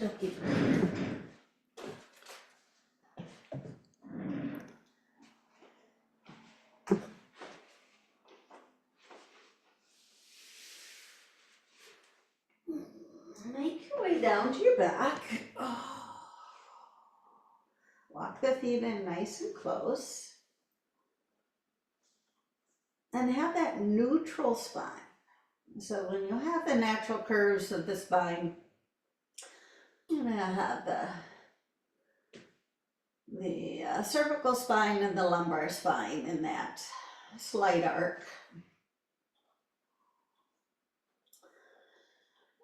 cookie. Make your way down to your back. Oh. Walk the feet in nice and close. And have that neutral spine. So when you have the natural curves of the spine, you're going to have the cervical spine and the lumbar spine in that slight arc.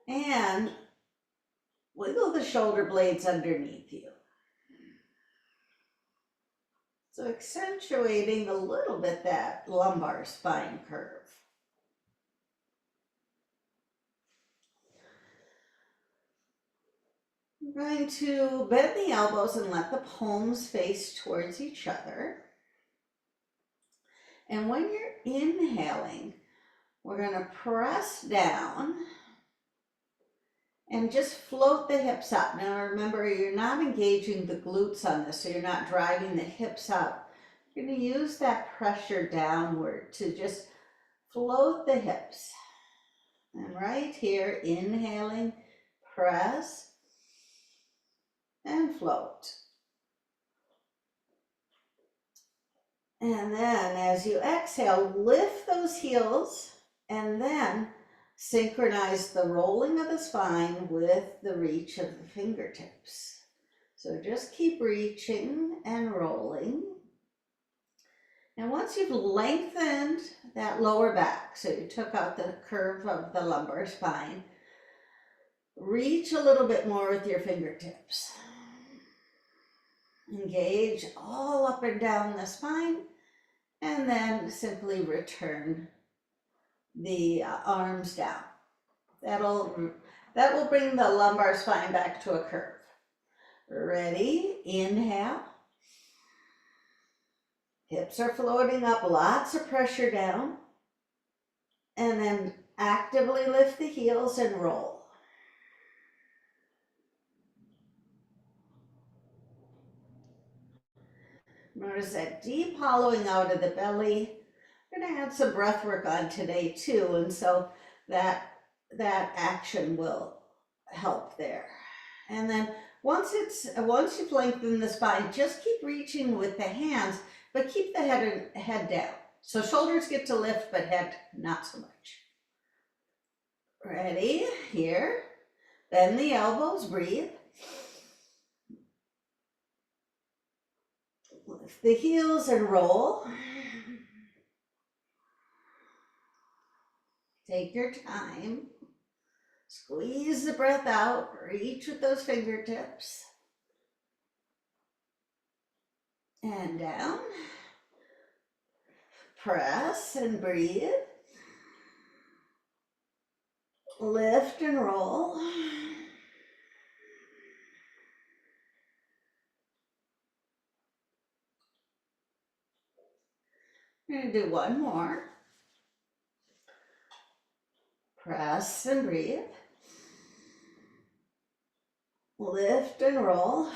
And wiggle the shoulder blades underneath you. So accentuating a little bit that lumbar spine curve. I'm going to bend the elbows and let the palms face towards each other. And when you're inhaling, we're going to press down and just float the hips up. Now remember, you're not engaging the glutes on this, so you're not driving the hips up. You're going to use that pressure downward to just float the hips. And right here, inhaling, press, and float. And then as you exhale, lift those heels and then synchronize the rolling of the spine with the reach of the fingertips. So just keep reaching and rolling. And once you've lengthened that lower back, so you took out the curve of the lumbar spine, reach a little bit more with your fingertips. Engage all up and down the spine, and then simply return the arms down. That will bring the lumbar spine back to a curve. Ready? Inhale. Hips are floating up, lots of pressure down. And then actively lift the heels and roll. Notice that deep hollowing out of the belly. We're going to add some breath work on today too, and so that action will help there. And then once you've lengthened the spine, just keep reaching with the hands, but keep the head down. So shoulders get to lift, but head not so much. Ready? Here. Bend the elbows, breathe. Lift the heels and roll. Take your time. Squeeze the breath out. Reach with those fingertips. And down. Press and breathe. Lift and roll. We're going to do one more. Press and breathe. Lift and roll.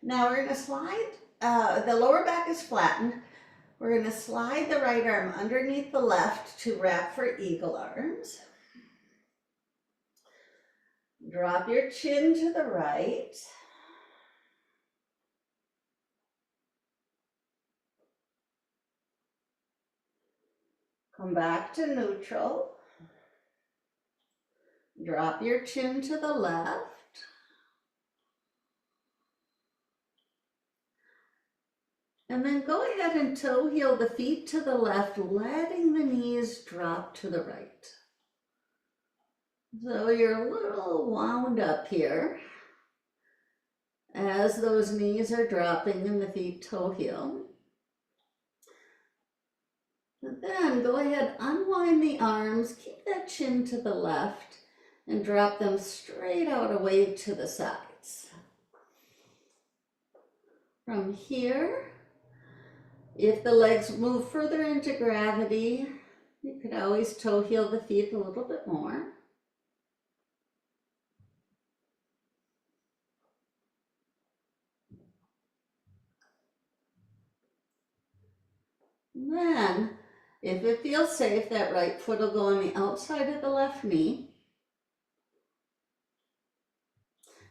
Now we're going to slide, the lower back is flattened. We're going to slide the right arm underneath the left to wrap for eagle arms. Drop your chin to the right. Come back to neutral. Drop your chin to the left. And then go ahead and toe heel the feet to the left, letting the knees drop to the right. So you're a little wound up here as those knees are dropping and the feet toe heel. And then go ahead, unwind the arms, keep that chin to the left, and drop them straight out away to the sides. From here, If the legs move further into gravity, you could always toe heel the feet a little bit more. And then, if it feels safe, that right foot will go on the outside of the left knee.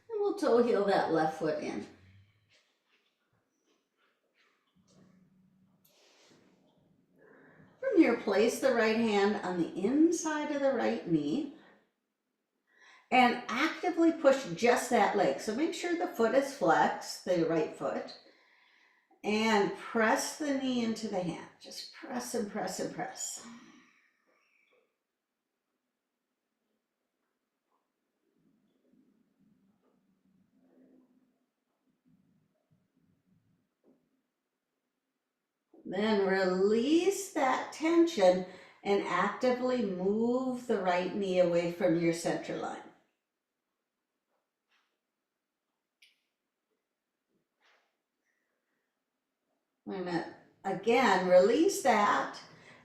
And we'll toe heel that left foot in. From here, place the right hand on the inside of the right knee and actively push just that leg. So make sure the foot is flexed, the right foot, and press the knee into the hand. Just press and press and press. Then release that tension and actively move the right knee away from your center line. We're gonna, again, release that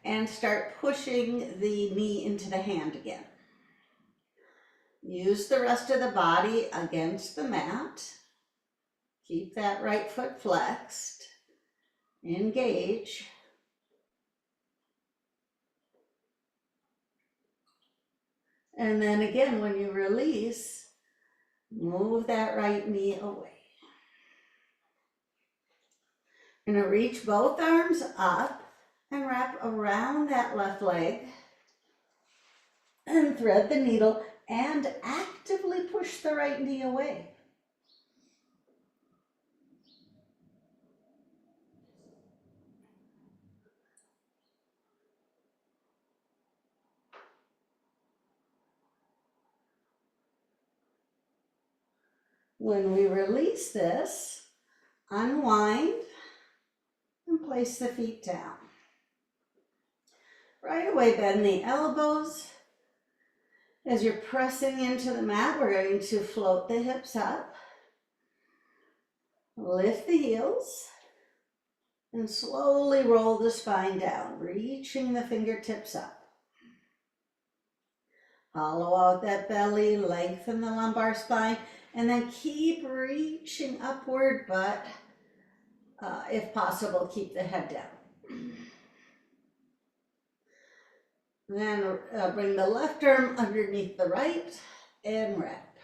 and start pushing the knee into the hand again. Use the rest of the body against the mat. Keep that right foot flexed. Engage. And then again, when you release, move that right knee away. You're going to reach both arms up and wrap around that left leg and thread the needle and actively push the right knee away. When we release this, unwind and place the feet down. Right away, bend the elbows. As you're pressing into the mat, we're going to float the hips up. Lift the heels and slowly roll the spine down, reaching the fingertips up. Hollow out that belly, lengthen the lumbar spine, and then keep reaching upward, but if possible, keep the head down. Then bring the left arm underneath the right and wrap.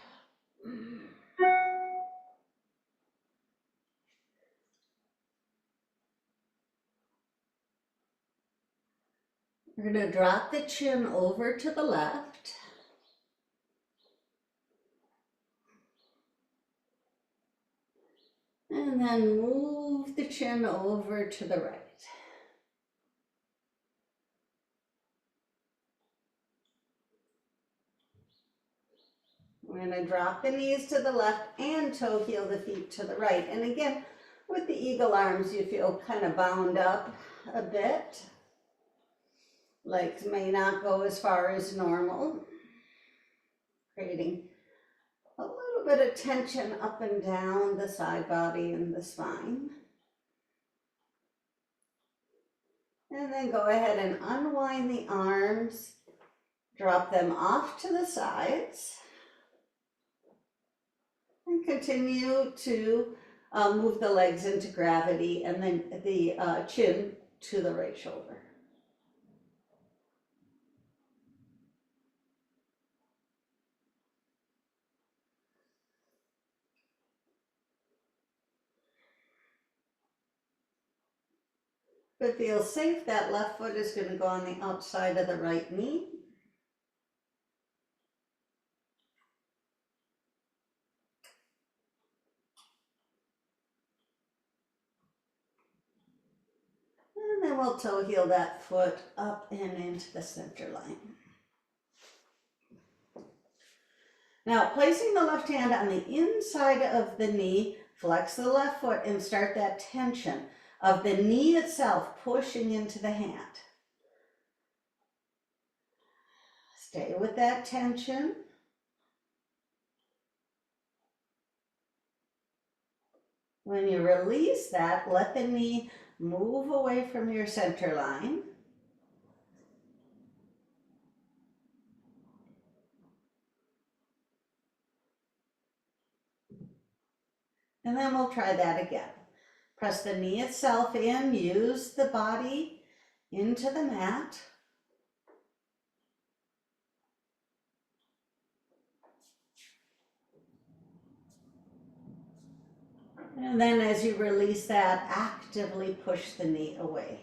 We're going to drop the chin over to the left. And then move the chin over to the right. We're going to drop the knees to the left and toe heel the feet to the right. And again, with the eagle arms, you feel kind of bound up a bit. Legs may not go as far as normal, creating a little bit of tension up and down the side body and the spine. And then go ahead and unwind the arms, drop them off to the sides, and continue to move the legs into gravity and then the chin to the right shoulder. If it feels safe, that left foot is going to go on the outside of the right knee. And then we'll toe heel that foot up and into the center line. Now, placing the left hand on the inside of the knee, flex the left foot and start that tension of the knee itself pushing into the hand. Stay with that tension. When you release that, let the knee move away from your center line. And then we'll try that again. Press the knee itself in, use the body into the mat. And then as you release that, actively push the knee away.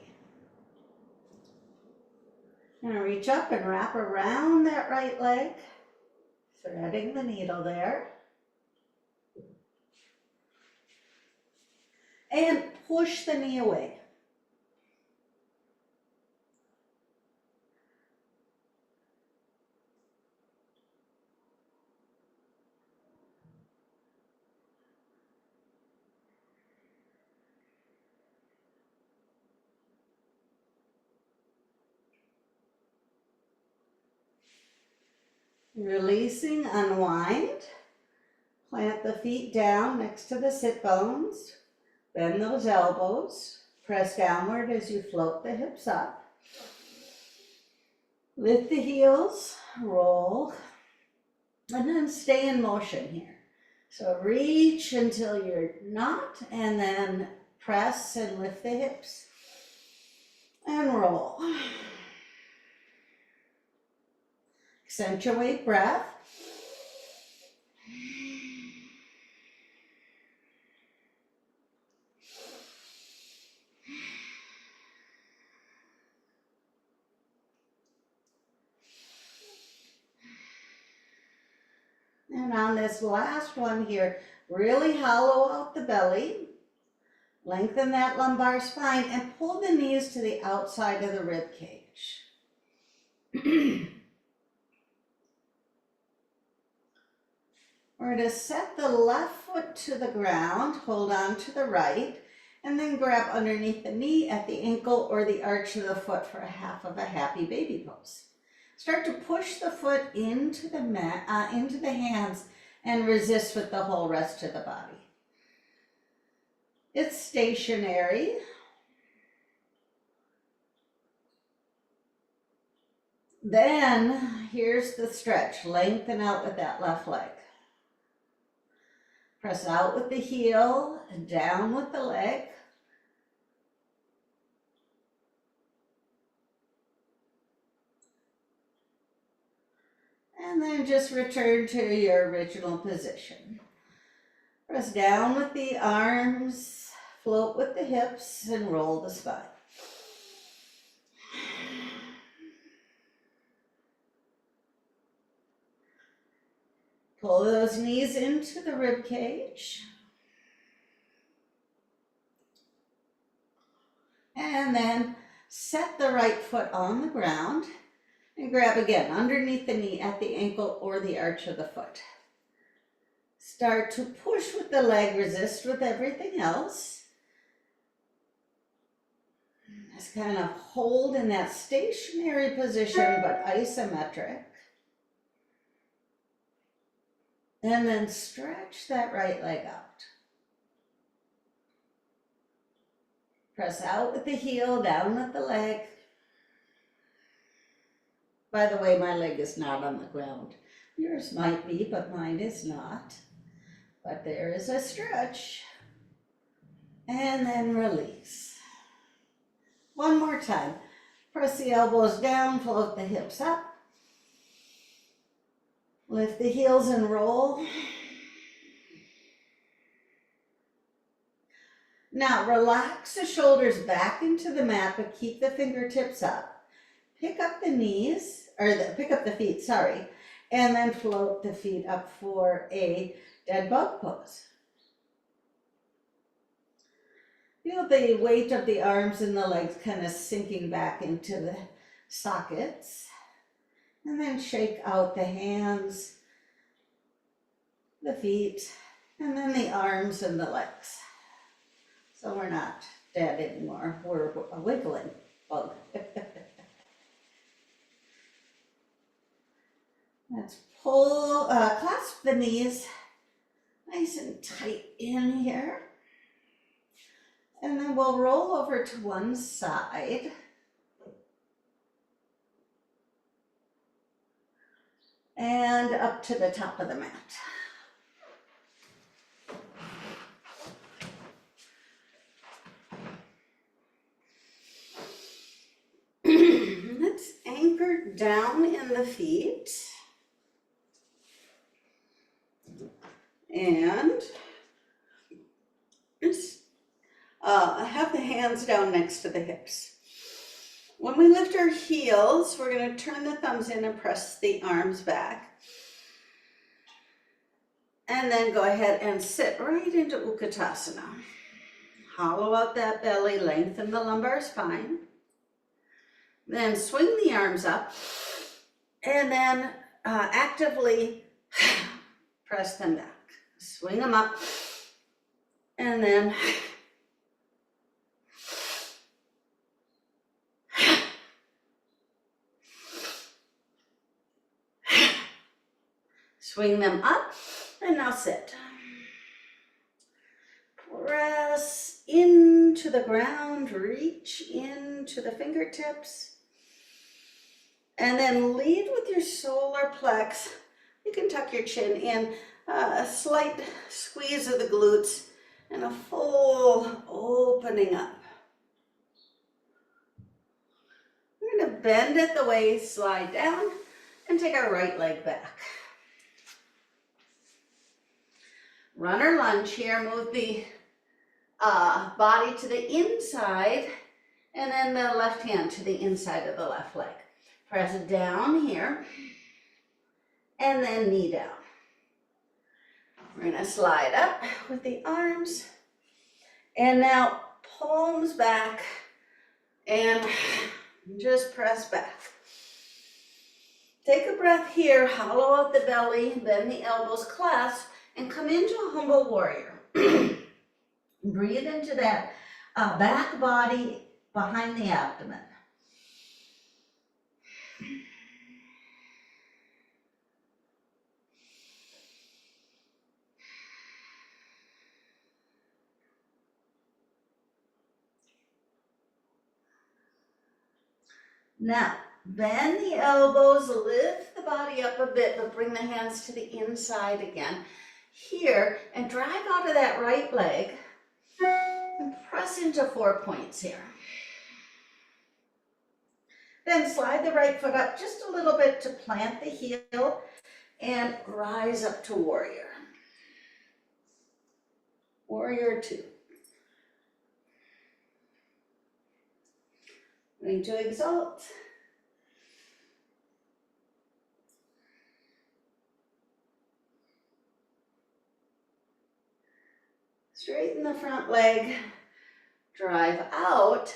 And reach up and wrap around that right leg, threading the needle there. And push the knee away. Releasing, unwind. Plant the feet down next to the sit bones. Bend those elbows. Press downward as you float the hips up. Lift the heels, roll, and then stay in motion here. So reach until you're not, and then press and lift the hips and roll. Accentuate breath. And on this last one here, really hollow out the belly, lengthen that lumbar spine, and pull the knees to the outside of the rib cage. We're going to set the left foot to the ground, hold on to the right, and then grab underneath the knee at the ankle or the arch of the foot for a half of a happy baby pose. Start to push the foot into the mat, into the hands, and resist with the whole rest of the body. It's stationary. Then here's the stretch. Lengthen out with that left leg. Press out with the heel and down with the leg. And then just return to your original position. Press down with the arms, float with the hips, and roll the spine. Pull those knees into the rib cage. And then set the right foot on the ground and grab again underneath the knee at the ankle or the arch of the foot. Start to push with the leg, resist with everything else. Just kind of hold in that stationary position but isometric. And then stretch that right leg out. Press out with the heel, down with the leg. By the way, my leg is not on the ground. Yours might be, but mine is not. But there is a stretch. And then release. One more time. Press the elbows down, float the hips up. Lift the heels and roll. Now relax the shoulders back into the mat, but keep the fingertips up. Pick up the knees, pick up the feet, sorry, and then float the feet up for a dead bug pose. Feel the weight of the arms and the legs kind of sinking back into the sockets. And then shake out the hands, the feet, and then the arms and the legs. So we're not dead anymore, we're a wiggling bug. Let's pull, clasp the knees nice and tight in here. And then we'll roll over to one side. And up to the top of the mat. Let's anchor down in the feet. And just have the hands down next to the hips. When we lift our heels, we're going to turn the thumbs in and press the arms back. And then go ahead and sit right into Utkatasana. Hollow out that belly, lengthen the lumbar spine. Then swing the arms up and then actively press them back. Swing them up and then swing them up, and now sit. Press into the ground, reach into the fingertips, and then lead with your solar plex. You can tuck your chin in, a slight squeeze of the glutes, and a full opening up. We're going to bend at the waist, slide down, and take our right leg back. Runner lunge here, move the body to the inside, and then the left hand to the inside of the left leg. Press it down here, and then knee down. We're going to slide up with the arms, and now palms back, and just press back. Take a breath here, hollow out the belly, bend the elbows, clasp, and come into a humble warrior. Breathe into that back body behind the abdomen. Now, bend the elbows, lift the body up a bit, but bring the hands to the inside again. Here, and drive out of that right leg, and press into 4 points here. Then slide the right foot up just a little bit to plant the heel, and rise up to warrior. Warrior 2. Going to exalt. Straighten the front leg, drive out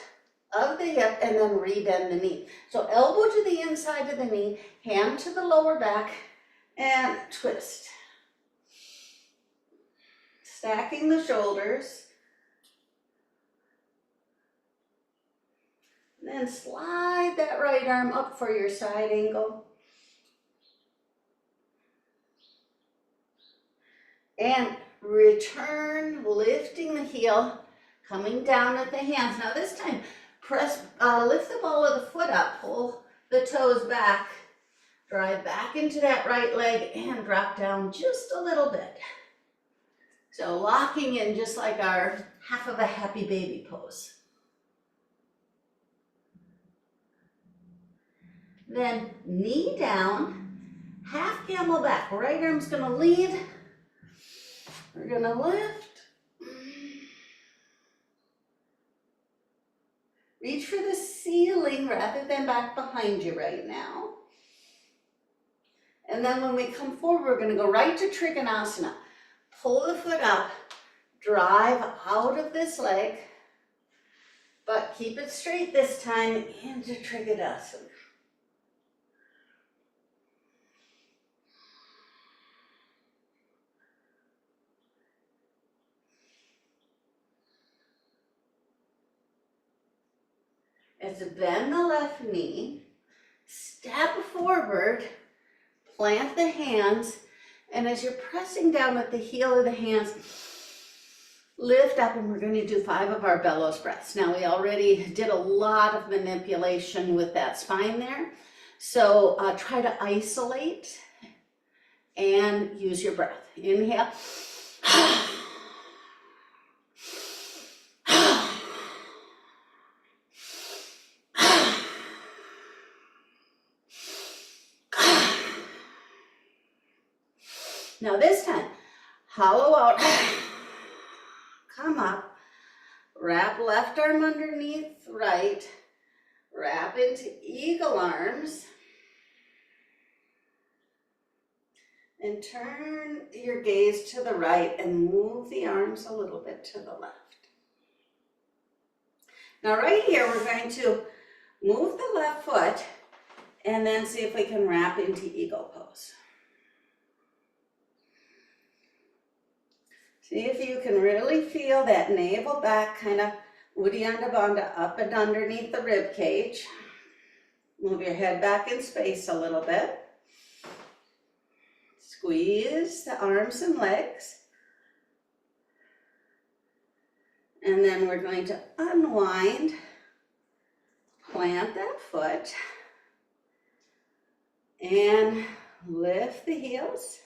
of the hip, and then rebend the knee. So elbow to the inside of the knee, hand to the lower back, and twist. Stacking the shoulders. Then slide that right arm up for your side angle. And return, lifting the heel, coming down at the hands. Now this time, lift the ball of the foot up, pull the toes back, drive back into that right leg, and drop down just a little bit. So locking in just like our half of a happy baby pose. Then knee down, half camel back. Right arm's gonna lead. We're gonna lift. Reach for the ceiling rather than back behind you right now. And then when we come forward, we're gonna go right to Trikonasana. Pull the foot up, drive out of this leg, but keep it straight this time into Trikonasana. As you bend the left knee, step forward, plant the hands, and as you're pressing down with the heel of the hands, lift up, and we're going to do 5 of our bellows breaths. Now we already did a lot of manipulation with that spine there. So try to isolate and use your breath. Inhale. Now this time, hollow out, come up, wrap left arm underneath right, wrap into eagle arms, and turn your gaze to the right and move the arms a little bit to the left. Now right here, we're going to move the left foot and then see if we can wrap into eagle pose. See if you can really feel that navel back, kind of Uddiyana Bandha up and underneath the rib cage. Move your head back in space a little bit. Squeeze the arms and legs. And then we're going to unwind, plant that foot, and lift the heels.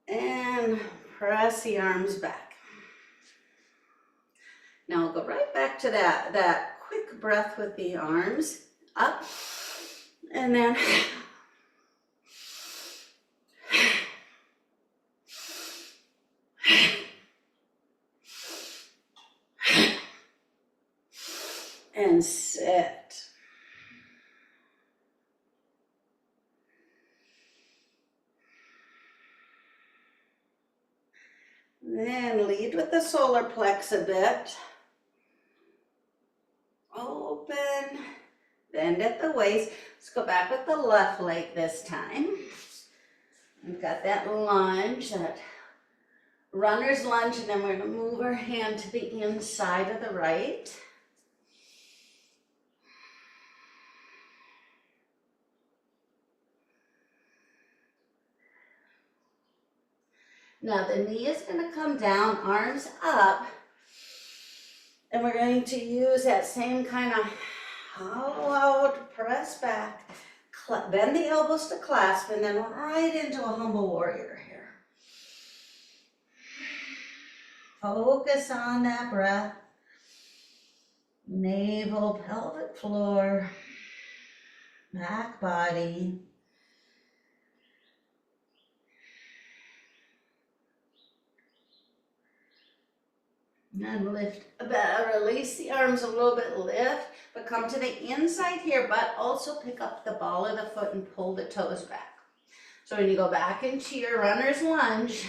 And press the arms back. Now we'll go right back to that quick breath with the arms up, and then and sit. Then lead with the solar plex a bit. Open, bend at the waist. Let's go back with the left leg this time. We've got that lunge, that runner's lunge, and then we're going to move our hand to the inside of the right. Now the knee is going to come down, arms up, and we're going to use that same kind of hollow out, press back, bend the elbows to clasp, and then right into a humble warrior here. Focus on that breath, navel, pelvic floor, back body. And lift, release the arms a little bit, lift, but come to the inside here, but also pick up the ball of the foot and pull the toes back. So when you go back into your runner's lunge,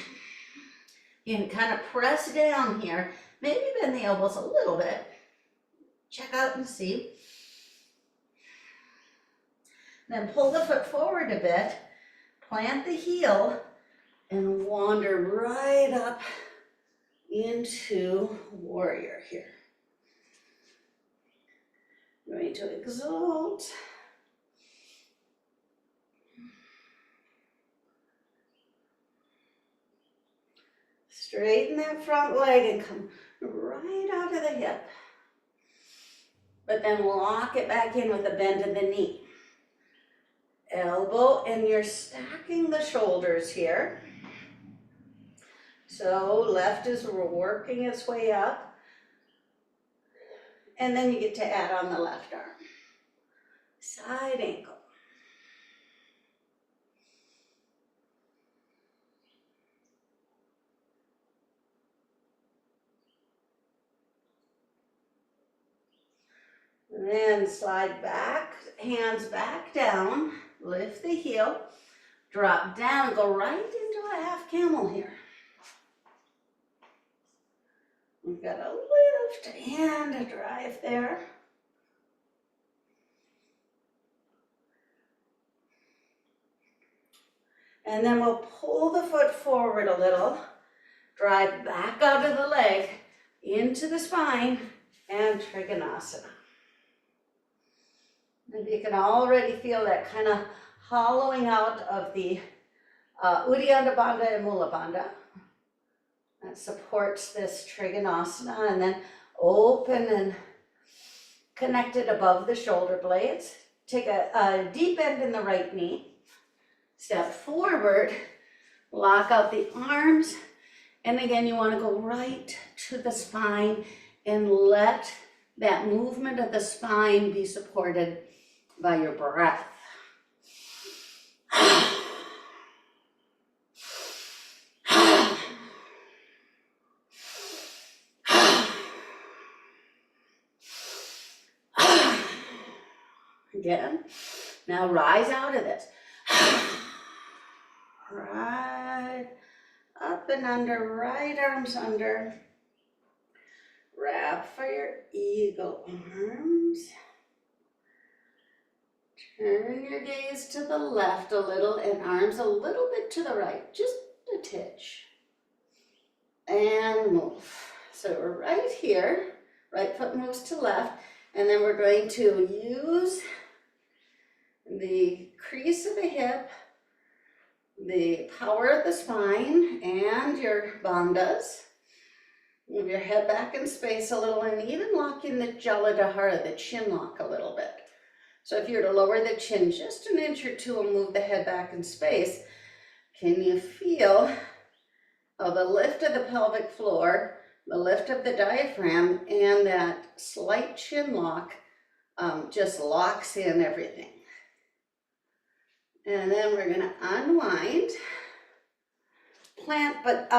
you can kind of press down here, maybe bend the elbows a little bit, check out and see. Then pull the foot forward a bit, plant the heel, and wander right up into warrior here. Going to exalt. Straighten that front leg and come right out of the hip. But then lock it back in with a bend of the knee. Elbow, and you're stacking the shoulders here. So left is working its way up. And then you get to add on the left arm. Side ankle. And then slide back, hands back down, lift the heel, drop down, go right into a half camel here. We've got a lift and a drive there. And then we'll pull the foot forward a little, drive back out of the leg, into the spine, and Trikonasana. And you can already feel that kind of hollowing out of the Uddiyana Bandha and Mula Bandha. that supports this Trikonasana, and then open and connect it above the shoulder blades. Take a deep bend in the right knee. Step forward, lock out the arms, and again, you want to go right to the spine and let that movement of the spine be supported by your breath. Again. Now rise out of this. Right up and under, right arms under. Wrap for your eagle arms. Turn your gaze to the left a little and arms a little bit to the right, just a titch. And move. So we're right here, right foot moves to left, and then we're going to use the crease of the hip, the power of the spine, and your bandhas. Move your head back in space a little and even lock in the Jaladhara, the chin lock a little bit. So if you were to lower the chin just an inch or two and move the head back in space, can you feel the lift of the pelvic floor, the lift of the diaphragm, and that slight chin lock just locks in everything. And then we're gonna unwind, plant, but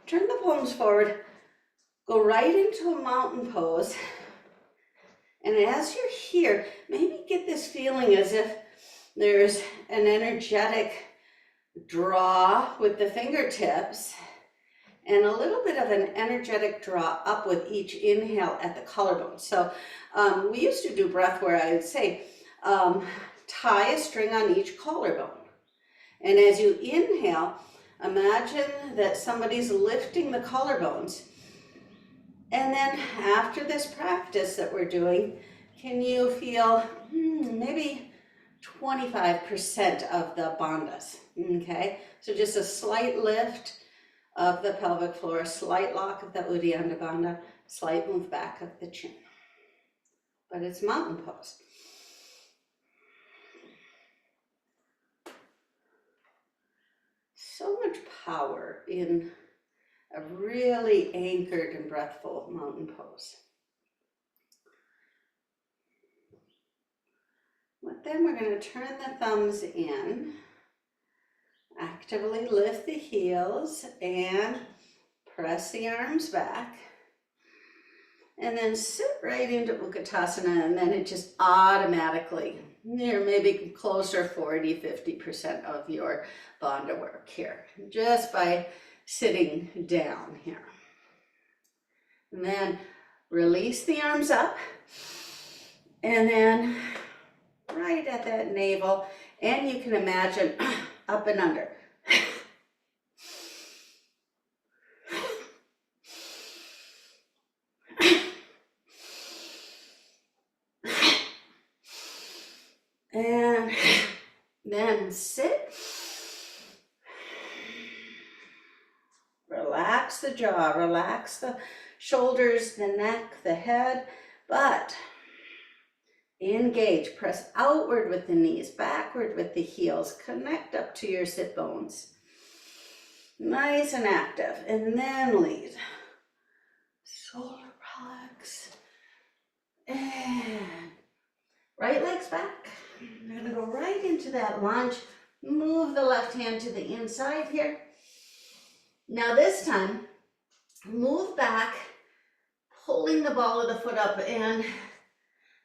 turn the palms forward, go right into a mountain pose. And as you're here, maybe get this feeling as if there's an energetic draw with the fingertips and a little bit of an energetic draw up with each inhale at the collarbone. So we used to do breath where I would say, tie a string on each collarbone. And as you inhale, imagine that somebody's lifting the collarbones. And then after this practice that we're doing, can you feel maybe 25% of the bandhas, okay? So just a slight lift of the pelvic floor, a slight lock of the Uddiyana Bandha, slight move back of the chin. But it's mountain pose. So much power in a really anchored and breathful mountain pose. But then we're going to turn the thumbs in, actively lift the heels and press the arms back. And then sit right into Utkatasana, and then it just automatically, you're maybe closer 40-50% of your bandha work here, just by sitting down here. And then release the arms up, and then right at that navel, and you can imagine up and under. And then sit. Relax the jaw, relax the shoulders, the neck, the head, but engage, press outward with the knees, backward with the heels, connect up to your sit bones. Nice and active, and then lead. Solar plex, and right leg's back. We're gonna go right into that lunge. Move the left hand to the inside here. Now this time, move back, pulling the ball of the foot up and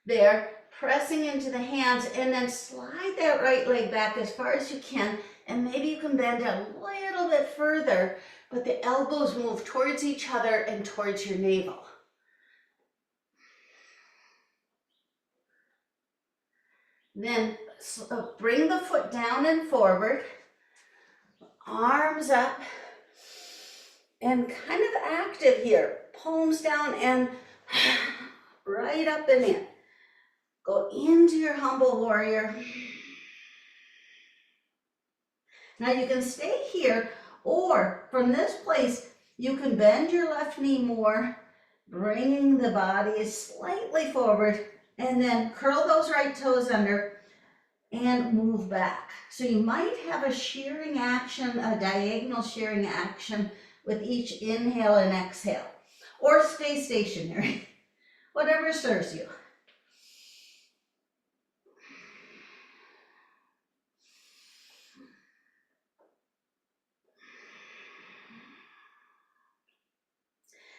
there, pressing into the hands, and then slide that right leg back as far as you can, and maybe you can bend a little bit further, but the elbows move towards each other and towards your navel. Then bring the foot down and forward, arms up, and kind of active here, palms down and right up and in. Go into your humble warrior. Now you can stay here, or from this place, You can bend your left knee more, bringing the body slightly forward, and then curl those right toes under and move back. So you might have a shearing action, a diagonal shearing action with each inhale and exhale, or stay stationary, whatever serves you.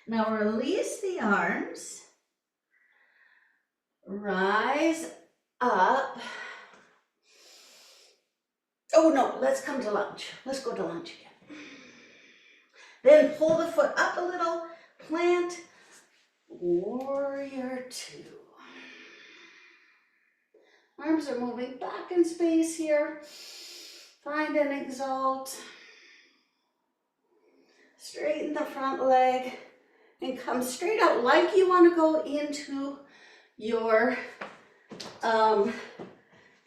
Now release the arms, rise up. Oh no, let's come to lunge. Let's go to lunge again. Then pull the foot up a little, plant, warrior two. Arms are moving back in space here. Find and exalt. Straighten the front leg and come straight out like you want to go into your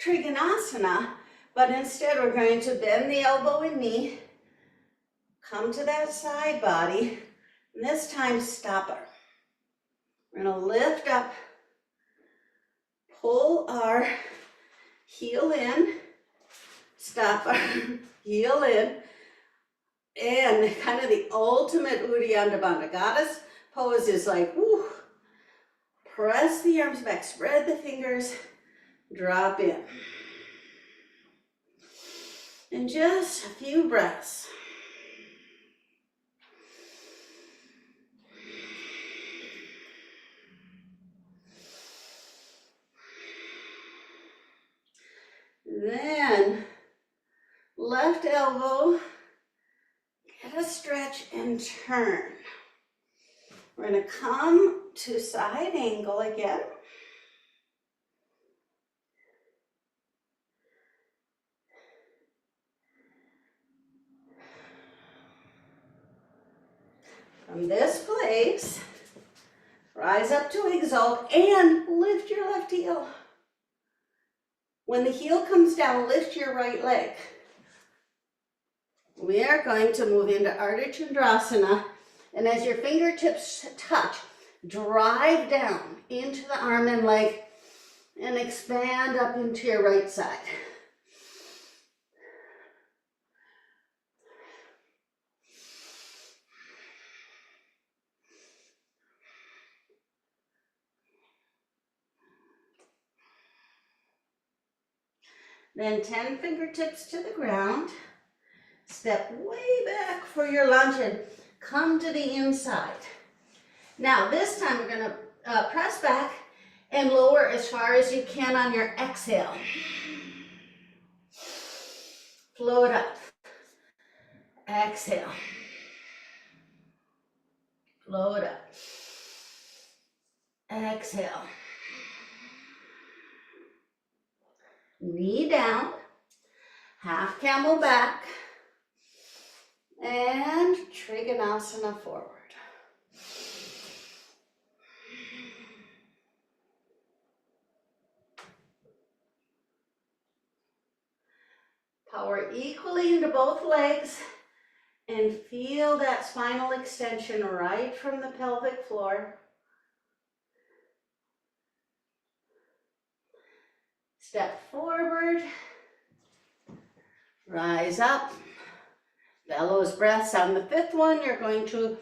Trikonasana, but instead we're going to bend the elbow and knee, come to that side body, and this time stopper. We're going to lift up, pull our heel in, stopper, heel in, and kind of the ultimate Uddiyana Bandha Goddess pose is like, woo, press the arms back, spread the fingers, drop in. And just a few breaths. Then left elbow, get a stretch and turn. We're going to come to side angle again. From this place, rise up to exalt and lift your left heel. When the heel comes down, lift your right leg. We are going to move into Ardha Chandrasana, and as your fingertips touch, drive down into the arm and leg and expand up into your right side. Then 10 fingertips to the ground. Step way back for your lunge and come to the inside. Now this time we're going to press back and lower as far as you can on your exhale. Float up. Exhale. Float up. Exhale. Knee down, half camel back, and Trikonasana forward. Power equally into both legs and feel that spinal extension right from the pelvic floor. Step forward, rise up, bellows breaths. On the fifth one, you're going to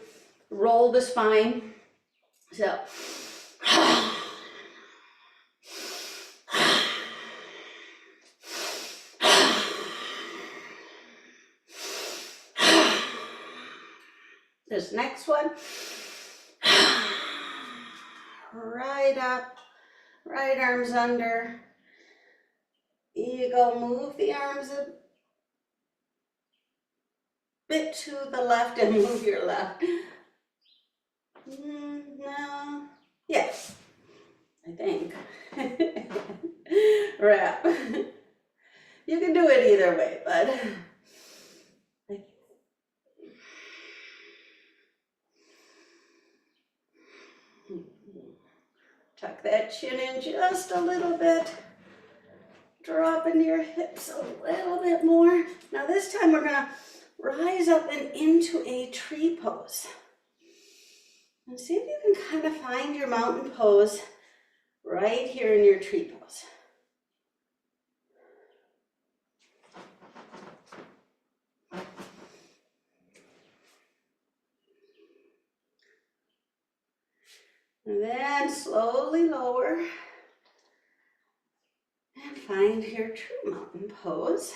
roll the spine. So, this next one, right up, right arms under. You go, move the arms a bit to the left and move your left. No, yes, I think. Wrap. You can do it either way, but tuck that chin in just a little bit. Drop into your hips a little bit more. Now this time we're gonna rise up and into a tree pose. And see if you can kind of find your mountain pose right here in your tree pose. And then slowly lower and find your true mountain pose.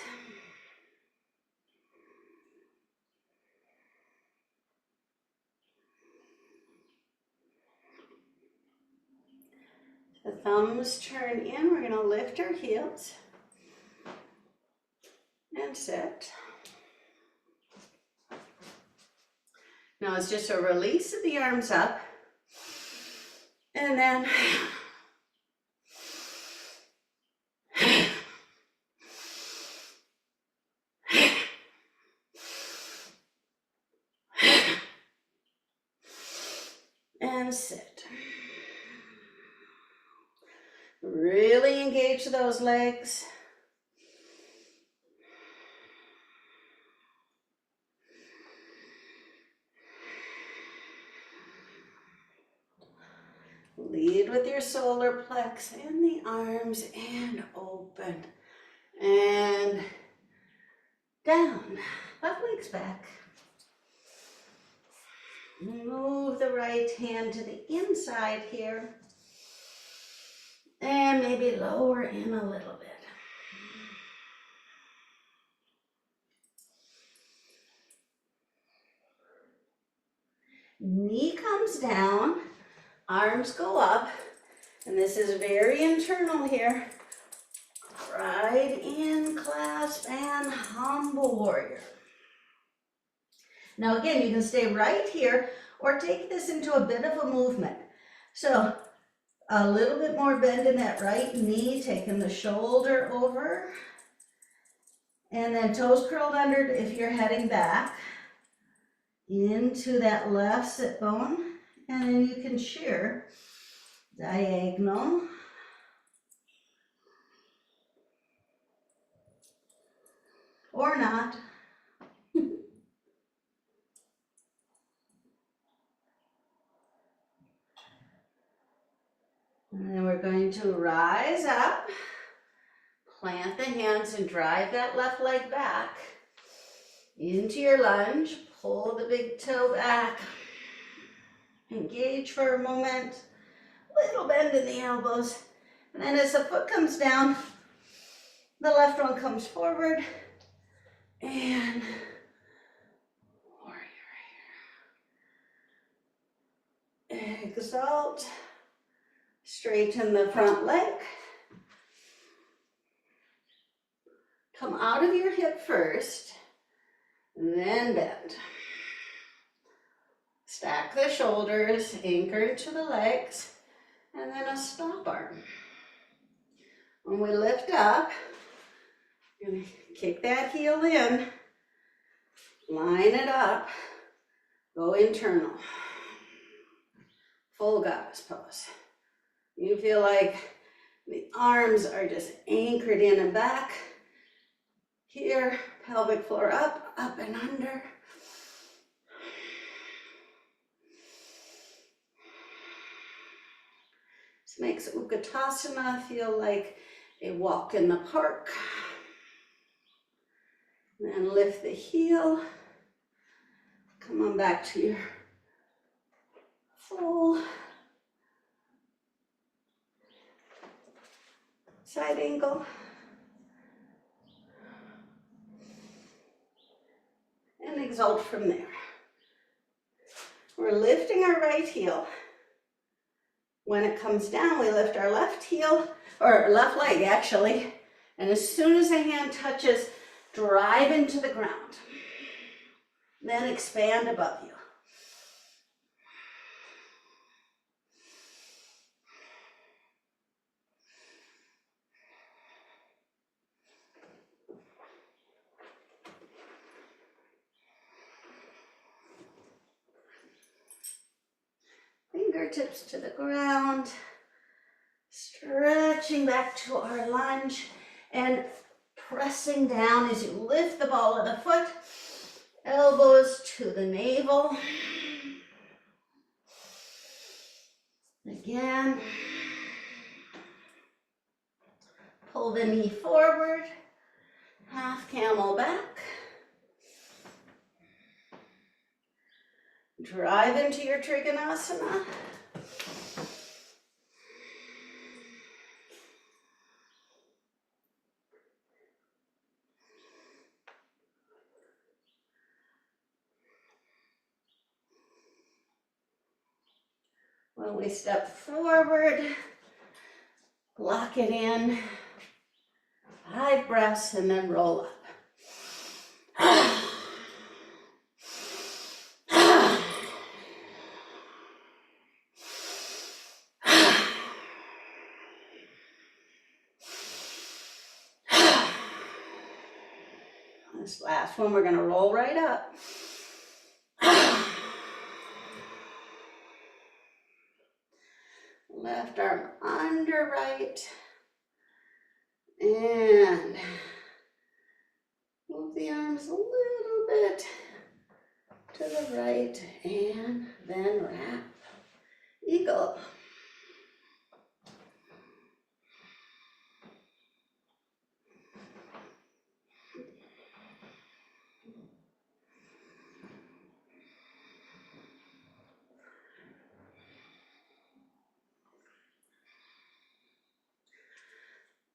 The thumbs turn in, we're gonna lift our heels and sit. Now it's just a release of the arms up, and then and sit. Really engage those legs. Lead with your solar plex in the arms and open. And down. Left leg's back. Move the right hand to the inside here. And maybe lower in a little bit. Knee comes down, arms go up, and this is very internal here. Right in, clasp, and humble warrior. Now again, you can stay right here or take this into a bit of a movement. So a little bit more bend in that right knee, taking the shoulder over, and then toes curled under if you're heading back into that left sit bone, and then you can shear diagonal or not. And then we're going to rise up, plant the hands and drive that left leg back into your lunge. Pull the big toe back. Engage for a moment. Little bend in the elbows. And then as the foot comes down, the left one comes forward. And warrior. Exalt. Straighten the front leg. Come out of your hip first, then bend. Stack the shoulders, anchor into the legs, and then a stop arm. When we lift up, you're gonna kick that heel in, line it up, go internal. Full goddess pose. You feel like the arms are just anchored in and back. Here, pelvic floor up, up and under. This makes Utkatasana feel like a walk in the park. Then lift the heel. Come on back to your full side angle. And exalt from there. We're lifting our right heel. When it comes down, we lift our left heel, or left leg actually, and as soon as the hand touches, drive into the ground. Then expand above you. Fingertips to the ground, stretching back to our lunge and pressing down as you lift the ball of the foot elbows to the navel. Again. Pull the knee forward, half camel back. Drive into your Trikonasana. When we step forward, lock it in, 5 breaths, and then roll up. This last one, we're gonna roll right up. Left arm under right. And move the arms a little bit to the right and then wrap. Eagle.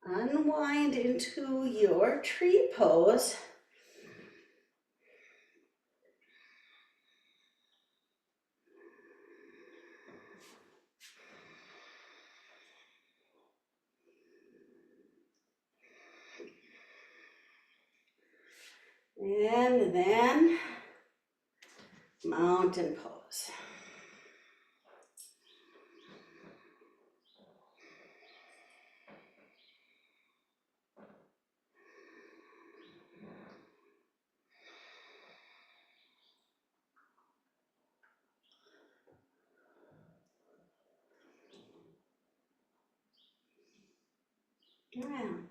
Unwind into your tree pose. And then mountain pose. Around.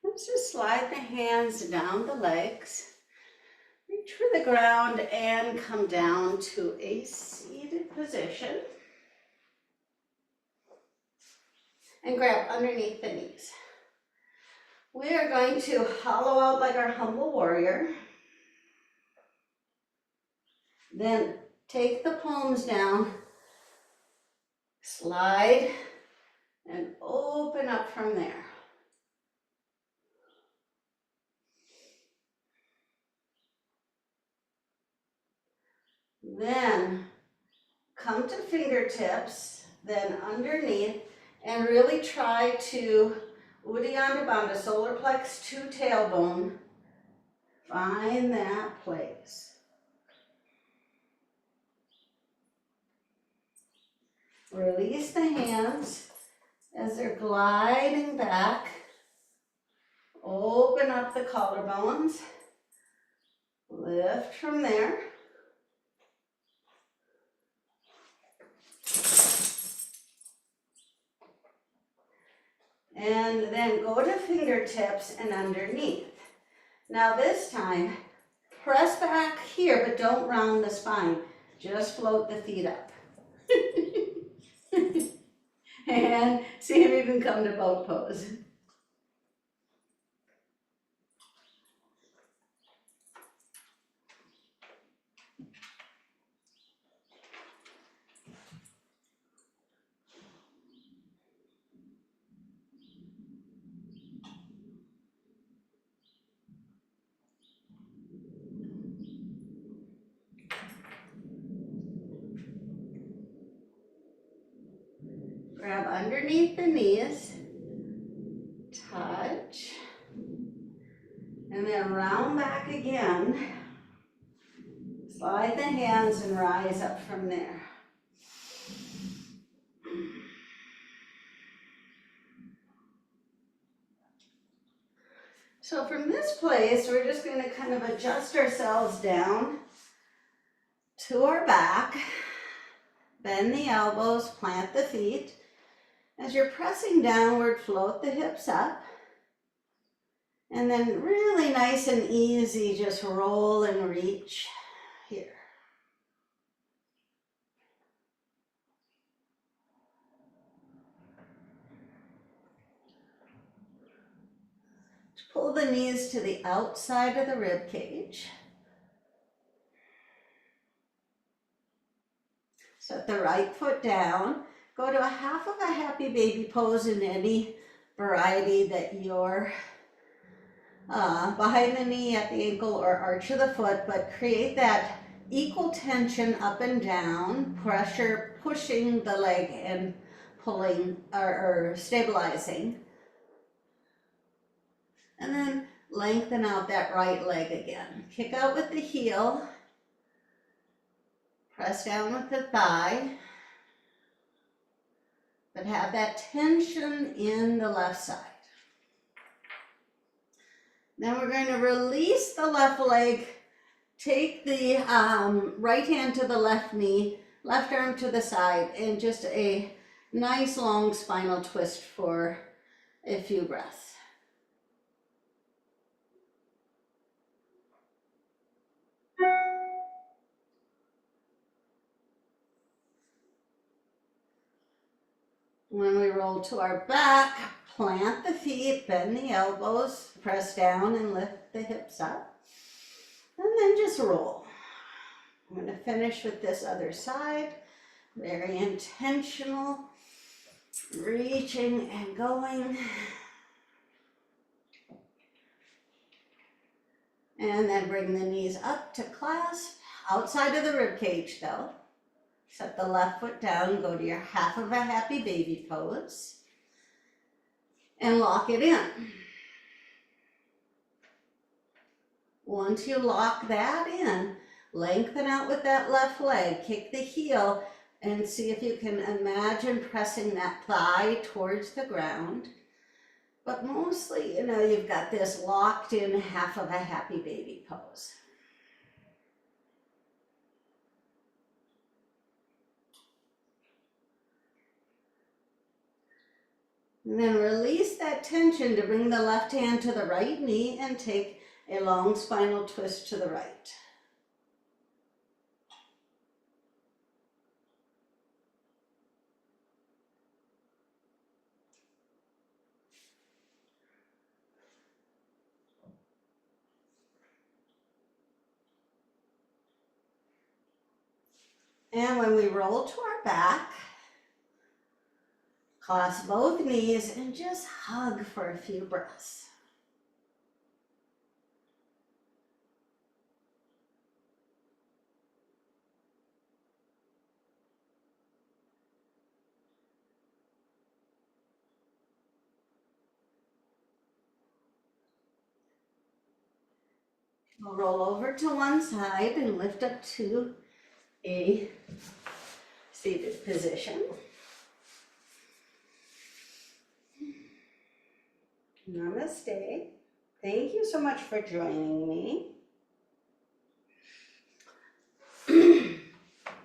Let's just slide the hands down the legs. Reach for the ground and come down to a seated position. And grab underneath the knees. We are going to hollow out like our humble warrior. Then take the palms down, slide, and open up from there. Then come to fingertips, then underneath, and really try to Uddiyana Bandha, solar plex to tailbone. Find that place. Release the hands as they're gliding back. Open up the collarbones. Lift from there. And then go to fingertips and underneath. Now this time, press back here, but don't round the spine. Just float the feet up. And see if you can come to boat pose. Grab underneath the knees, touch, and then round back again. Slide the hands and rise up from there. So from this place, we're just going to kind of adjust ourselves down to our back. Bend the elbows, plant the feet. As you're pressing downward, float the hips up. And then really nice and easy, just roll and reach here. Pull the knees to the outside of the rib cage. Set the right foot down. Go to a half of a happy baby pose in any variety that you're behind the knee, at the ankle, or arch of the foot, but create that equal tension up and down, pressure pushing the leg and pulling or stabilizing. And then lengthen out that right leg again. Kick out with the heel. Press down with the thigh. But have that tension in the left side. Then we're going to release the left leg. Take the right hand to the left knee, left arm to the side, and just a nice long spinal twist for a few breaths. When we roll to our back, plant the feet, bend the elbows, press down and lift the hips up, and then just roll. I'm going to finish with this other side. Very intentional, reaching and going. And then bring the knees up to clasp, outside of the rib cage though. Set the left foot down, go to your half of a happy baby pose, and lock it in. Once you lock that in, lengthen out with that left leg, kick the heel, and see if you can imagine pressing that thigh towards the ground. But mostly, you've got this locked in half of a happy baby pose. And then release that tension to bring the left hand to the right knee and take a long spinal twist to the right. And when we roll to our back, clasp both knees and just hug for a few breaths. We'll roll over to one side and lift up to a seated position. Namaste. Thank you so much for joining me.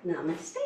Namaste.